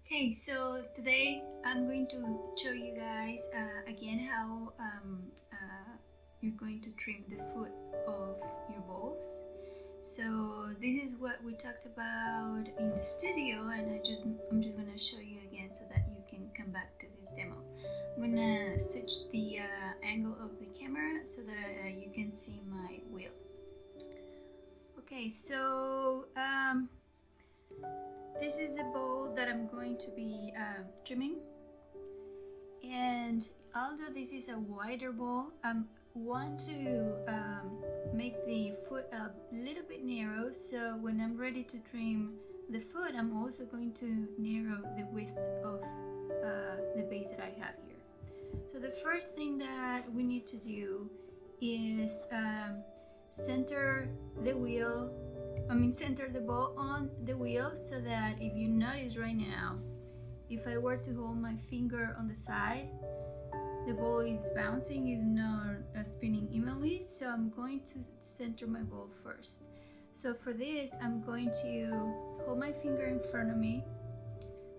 Okay, so today I'm going to show you guys again how you're going to trim the foot of your balls. So this is what we talked about in the studio, and I'm just gonna show you again so that you can come back to this demo. I'm gonna switch the angle of the camera so that you can see my wheel. Okay, so this is a bowl that I'm going to be trimming, and although this is a wider bowl, I want to make the foot a little bit narrow, so when I'm ready to trim the foot, I'm also going to narrow the width of the base that I have here. So the first thing that we need to do is center the ball on the wheel, so that if you notice right now, if I were to hold my finger on the side, the ball is bouncing, is not spinning evenly. So I'm going to center my ball first. So for this, I'm going to hold my finger in front of me.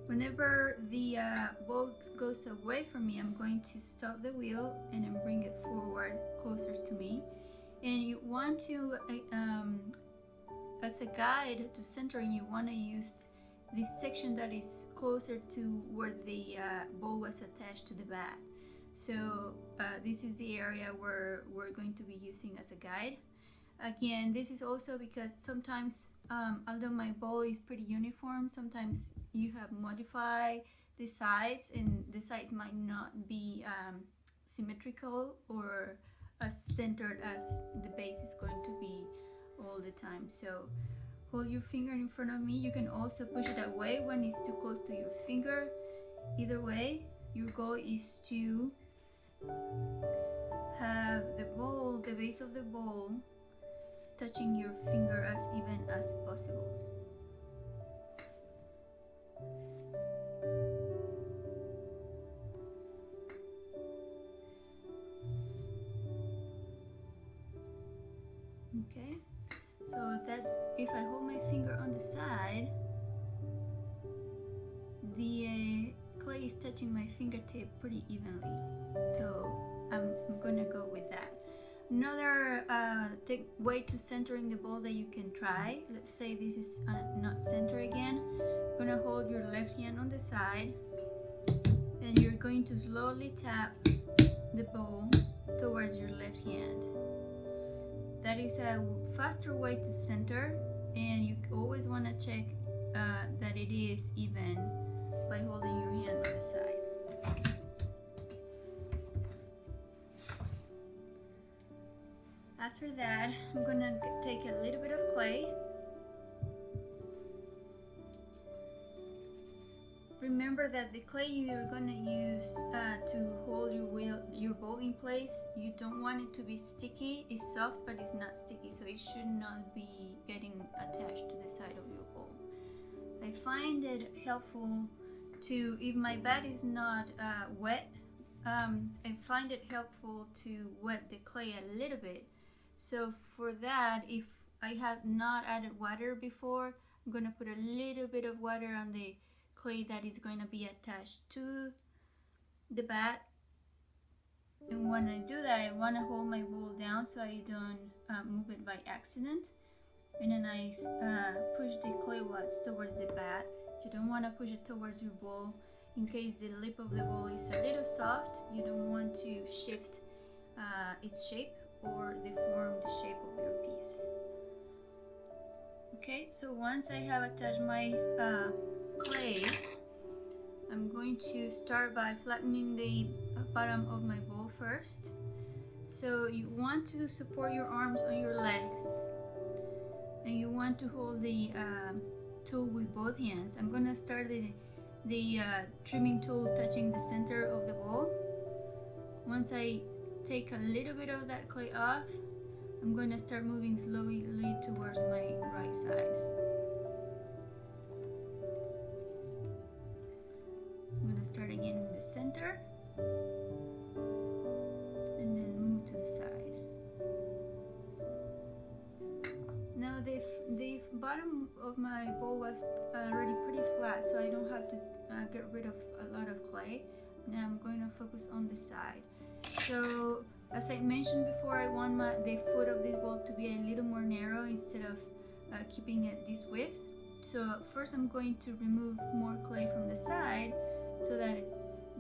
Whenever the ball goes away from me, I'm going to stop the wheel and then bring it forward closer to me. And you want to as a guide to centering, you want to use this section that is closer to where the ball was attached to the bat. So this is the area where we're going to be using as a guide. Again, this is also because sometimes, although my ball is pretty uniform, sometimes you have modified the sides, and the sides might not be symmetrical or as centered as the base is going to be all the time. So hold your finger in front of me. You can also push it away when it's too close to your finger. Either way, your goal is to have the base of the ball touching your finger as even as possible. Okay, so that if I hold my finger on the side, the clay is touching my fingertip pretty evenly. So I'm gonna go with that. Another way to centering the ball that you can try, let's say this is not center again, you're gonna hold your left hand on the side, and you're going to slowly tap the ball towards your left hand. That is a faster way to center, and you always want to check that it is even by holding your hand on the side. After that, I'm gonna take a little bit of clay. Remember that the clay you're gonna use to hold your ball in place, you don't want it to be sticky. It's soft, but it's not sticky, so it should not be getting attached to the side of your ball. I find it helpful to, if my bat is not wet, I find it helpful to wet the clay a little bit. So for that, if I have not added water before, I'm gonna put a little bit of water on the clay that is going to be attached to the bat. And when I do that, I want to hold my ball down so I don't move it by accident. And then I push the clay wads towards the bat. You don't want to push it towards your ball. In case the lip of the ball is a little soft, you don't want to shift its shape or deform the shape of your piece. Okay, so once I have attached my clay, I'm going to start by flattening the bottom of my bowl first. So you want to support your arms on your legs, and you want to hold the tool with both hands. I'm going to start the trimming tool touching the center of the bowl. Once I take a little bit of that clay off, I'm going to start moving slowly towards my right side. I'm going to start again in the center and then move to the side. Now the bottom of my bowl was already pretty flat, so I don't have to get rid of a lot of clay. Now I'm going to focus on the side. So as I mentioned before, I want the foot of this bowl to be a little more narrow instead of keeping it this width. So first I'm going to remove more clay from the side so that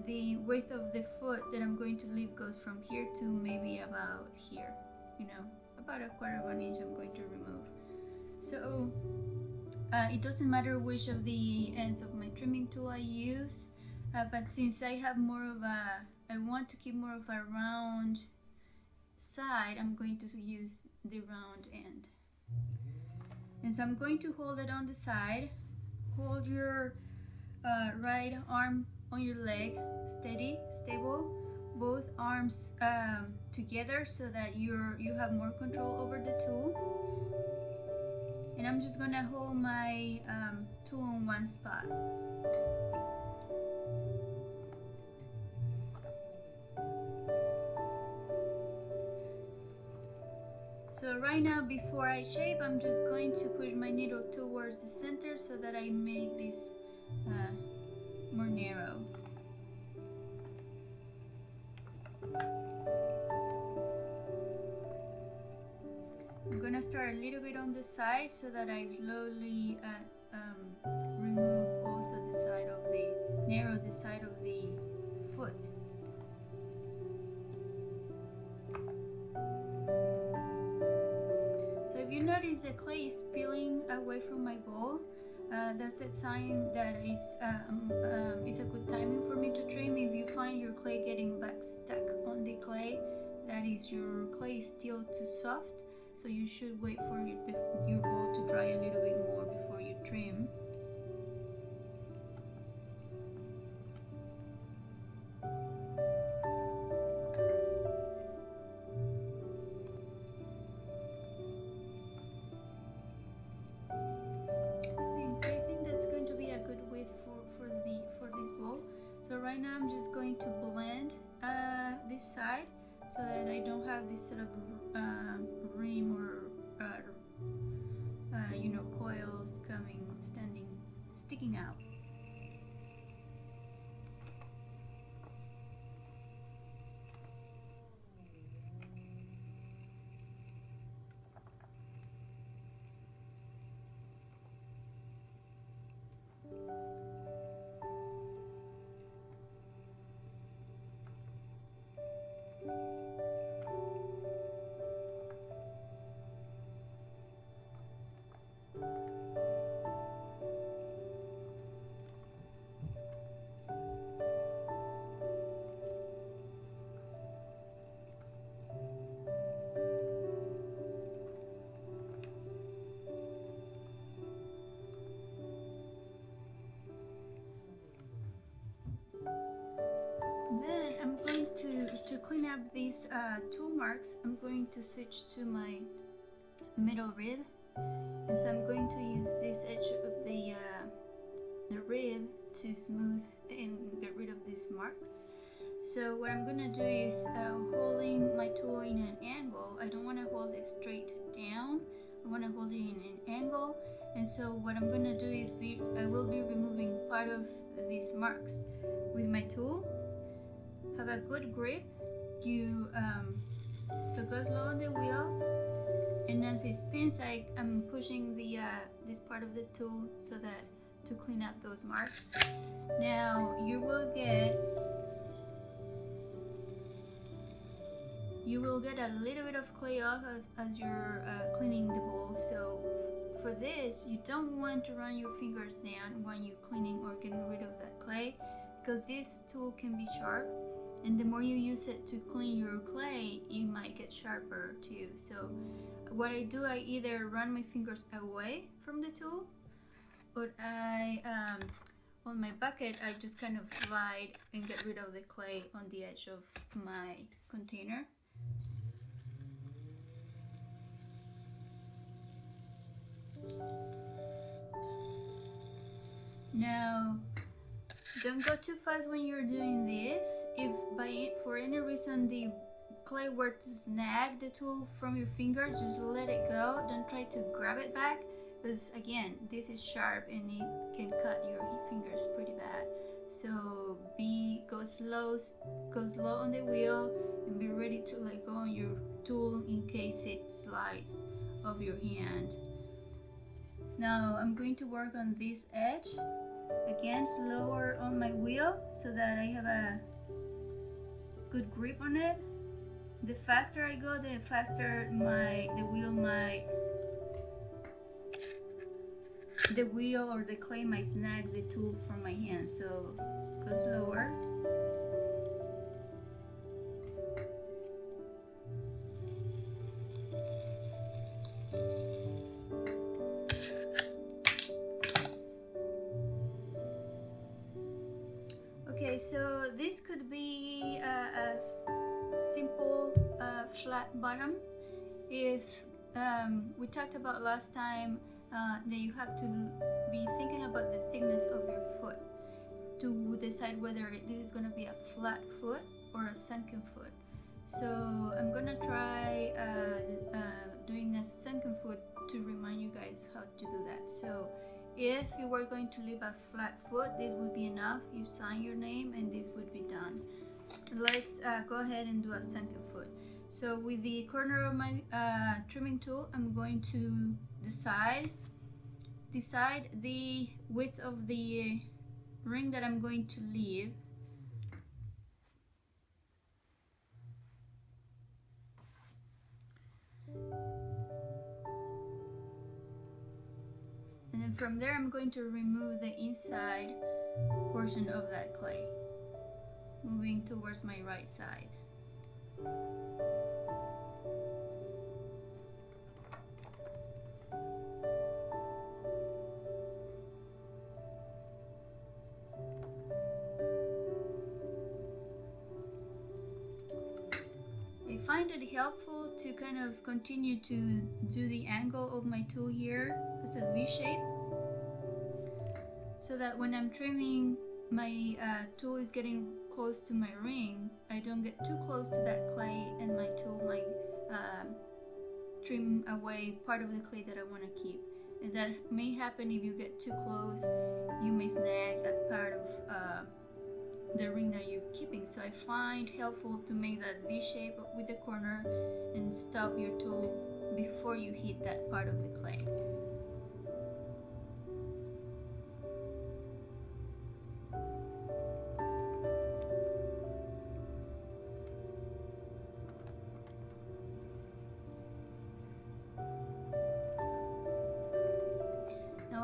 the width of the foot that I'm going to leave goes from here to maybe about here, you know, about a quarter of an inch I'm going to remove. So it doesn't matter which of the ends of my trimming tool I use, but since I have I want to keep more of a round side, I'm going to use the round end. And so I'm going to hold it on the side. Hold your right arm on your leg, stable, both arms together so that you have more control over the tool. And I'm just gonna hold my tool on one spot. So right now, before I shape, I'm just going to push my needle towards the center so that I make this more narrow. I'm gonna start a little bit on the side so that I slowly remove also narrow the side of the foot. So if you notice the clay is peeling away from my bowl, that's a sign that it's a good timing for me to trim. If you find your clay getting back stuck on the clay, that is your clay is still too soft. So you should wait for your bowl to dry a little bit more before you trim. I think that's going to be a good width for this bowl. So right now I'm just going to blend this side so that I don't have this sort of rim or coils sticking out. Then I'm going to clean up these tool marks. I'm going to switch to my middle rib, and so I'm going to use this edge of the rib to smooth and get rid of these marks. So what I'm gonna do is holding my tool in an angle. I don't want to hold it straight down. I want to hold it in an angle. And so what I'm gonna do is I will be removing part of these marks with my tool. Have a good grip. So go slow on the wheel, and as it spins, I'm pushing this part of the tool so that to clean up those marks. Now you will get a little bit of clay off as you're cleaning the bowl. So for this, you don't want to run your fingers down when you're cleaning or getting rid of that clay, because this tool can be sharp, and the more you use it to clean your clay, it might get sharper too. So what I do, I either run my fingers away from the tool, or on my bucket, I just kind of slide and get rid of the clay on the edge of my container. Now, don't go too fast when you're doing this. If for any reason the clay were to snag the tool from your finger, just let it go. Don't try to grab it back, because again, this is sharp and it can cut your fingers pretty bad. So go slow on the wheel, and be ready to let go on your tool in case it slides off your hand. Now I'm going to work on this edge, again slower on my wheel so that I have a good grip on it. The faster I go, the faster the wheel or the clay might snag the tool from my hand, so go slower. Okay, so this could be a simple flat bottom. If we talked about last time that you have to be thinking about the thickness of your foot to decide whether this is going to be a flat foot or a sunken foot. So I'm going to try doing a sunken foot to remind you guys how to do that. So if you were going to leave a flat foot, this would be enough. You sign your name and this would be done. Let's go ahead and do a sunken foot. So with the corner of my trimming tool, I'm going to decide the width of the ring that I'm going to leave. And then from there, I'm going to remove the inside portion of that clay, moving towards my right side. I find it helpful to kind of continue to do the angle of my tool here as a V shape, so that when I'm trimming, my tool is getting close to my ring. I don't get too close to that clay, and my tool might trim away part of the clay that I want to keep. And that may happen if you get too close. You may snag that part of the ring that you're keeping. So I find helpful to make that V shape with the corner and stop your tool before you hit that part of the clay.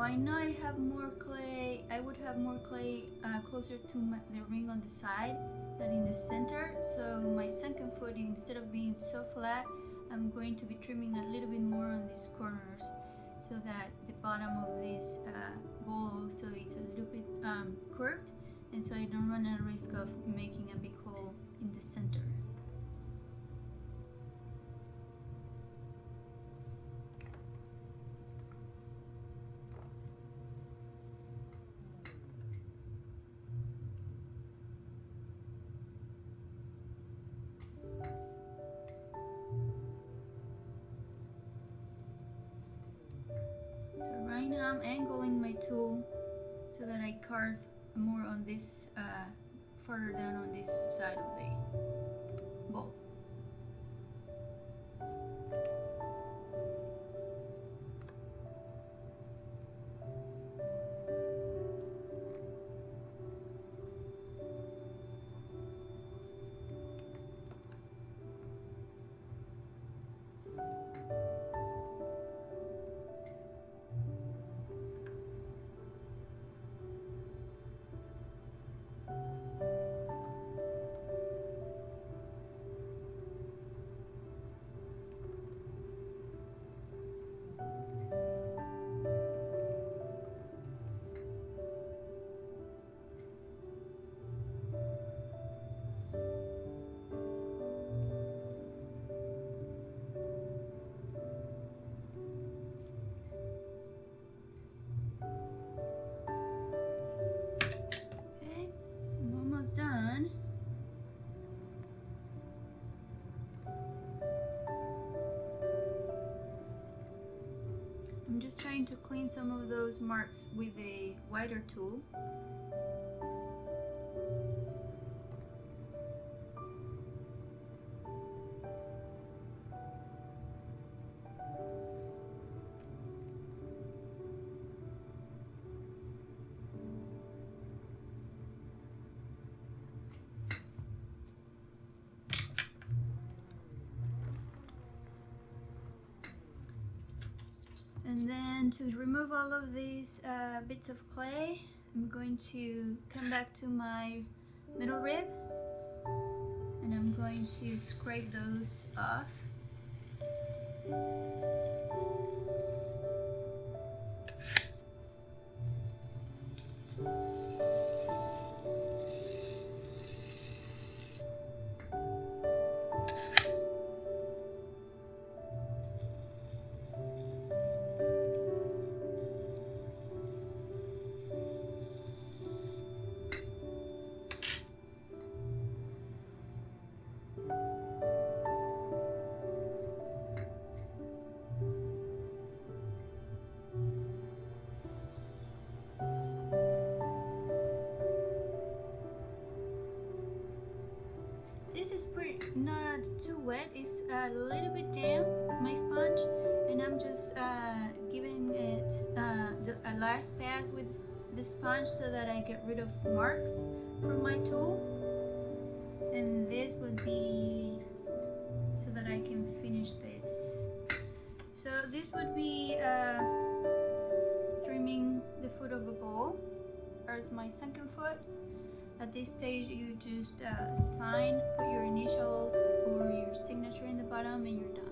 I know I have more clay. I would have more clay closer to the ring on the side than in the center. So my sunken foot, instead of being so flat, I'm going to be trimming a little bit more on these corners, so that the bottom of this bowl also is a little bit curved, and so I don't run a risk of making a big hole in the center. Right now I'm angling my tool so that I carve more on this, further down on this side of the bowl. just trying to clean some of those marks with a wider tool. And then to remove all of these bits of clay, I'm going to come back to my middle rib and I'm going to scrape those off. Not too wet, it's a little bit damp, my sponge, and I'm just giving it a last pass with the sponge so that I get rid of marks from my tool. And this would be so that I can finish this. So this would be trimming the foot of a bowl as my sunken foot. At this stage, you just sign, put your initials or your signature in the bottom, and you're done.